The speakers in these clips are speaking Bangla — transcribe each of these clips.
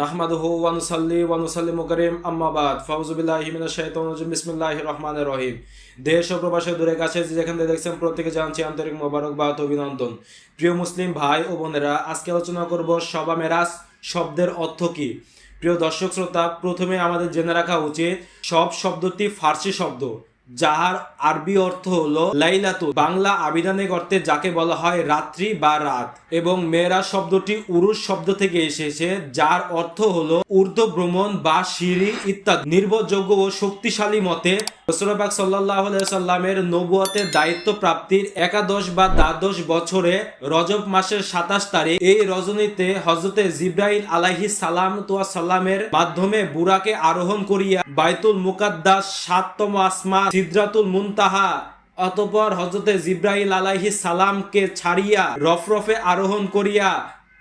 নাহমাদুহু ওয়া নুসাল্লি ওয়া নুসাল্লিমু কারীম আম্মা বাদ ফাউযু বিল্লাহি মিনাশ শাইতানির রাজিম বিসমিল্লাহির রহমানির রহিম। দেশ ও প্রবাসে দূরে কাছে যেখান থেকে দেখছেন প্রত্যেকে জানাচ্ছি আন্তরিক মোবারকবাদ অভিনন্দন। প্রিয় মুসলিম ভাই ও বোনেরা, আজকে আলোচনা করব শবা মেরাজ শব্দের অর্থ কী। প্রিয় দর্শক শ্রোতা, প্রথমে আমাদের জেনে রাখা উচিত শব শব্দটি ফার্সি শব্দ, যার আরবি অর্থ হলো লাইলাতু, বাংলা আবিধানিক অর্থে যাকে বলা হয় রাত্রি বা রাত, এবং মেরাজ শব্দটি উরুস শব্দ থেকে এসেছে, যার অর্থ হলো ঊর্ধ্ব ভ্রমণ বা সিঁড়ি ইত্যাদি। নির্ভরযোগ্য ও শক্তিশালী মতে রাসূলুল্লাহ পাক সাল্লাল্লাহু আলাইহি সাল্লামের নবুয়তের দায়িত্ব প্রাপ্তির একাদশ বা দ্বাদশ বছরে রজব মাসের 27 তারিখ এই রজনীতে হযরতে জিবরাইল আলাইহিস সালামের মাধ্যমে বুরাকে আরোহণ করিয়া বাইতুল মুকাদ্দাস 7তম আসমান সিদরাতুল মুনতাহা, অতঃপর হযরতে জিবরাইল আলাইহিস সালামকে ছাড়িয়া রফরফে আরোহণ করিয়া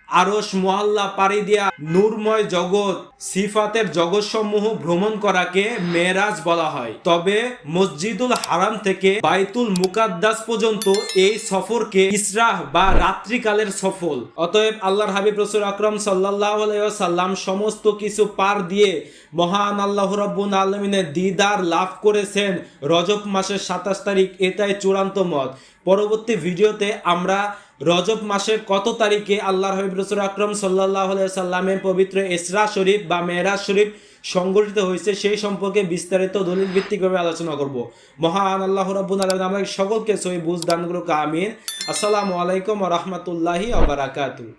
আরশ মহল্লা পাড়ি দিয়া নূরময় জগৎ সিফাতের জগৎসমূহ ভ্রমণ করাকে মেরাজ বলা হয়। তবে মসজিদুল হারাম থেকে বাইতুল মুকাদ্দাস পর্যন্ত এই সফরকে ইসরাহ বা রাত্রিকালের সফর। অতএব আল্লাহর হাবিব রাসূল আকরাম সাল্লাল্লাহু আলাইহি ওয়াসাল্লাম সমস্ত কিছু পার দিয়ে মহান আল্লাহ রাব্বুল আলামিনের দিদার লাভ করেছেন রজব মাসের 27 তারিখ, এটাই চূড়ান্ত মত। পরবর্তী ভিডিওতে আমরা রজব মাসের কত তারিখে আল্লাহর হাবিব রাসূল আকরাম সাল্লাল্লাহু আলাইহি ওয়াসাল্লামের পবিত্র ইসরা শরীফ বা মেরাজ শরীফ সংগঠিত হয়েছে সেই সম্পর্কে বিস্তারিত দলিল ভিত্তিকভাবে আলোচনা করব। মহান আল্লাহ রাব্বুল আলামিন আমাদের সকলকে সহি বুঝ দান করুক, আমিন। আসসালামু আলাইকুম ওয়া রাহমাতুল্লাহি ওয়া বারাকাতুহু।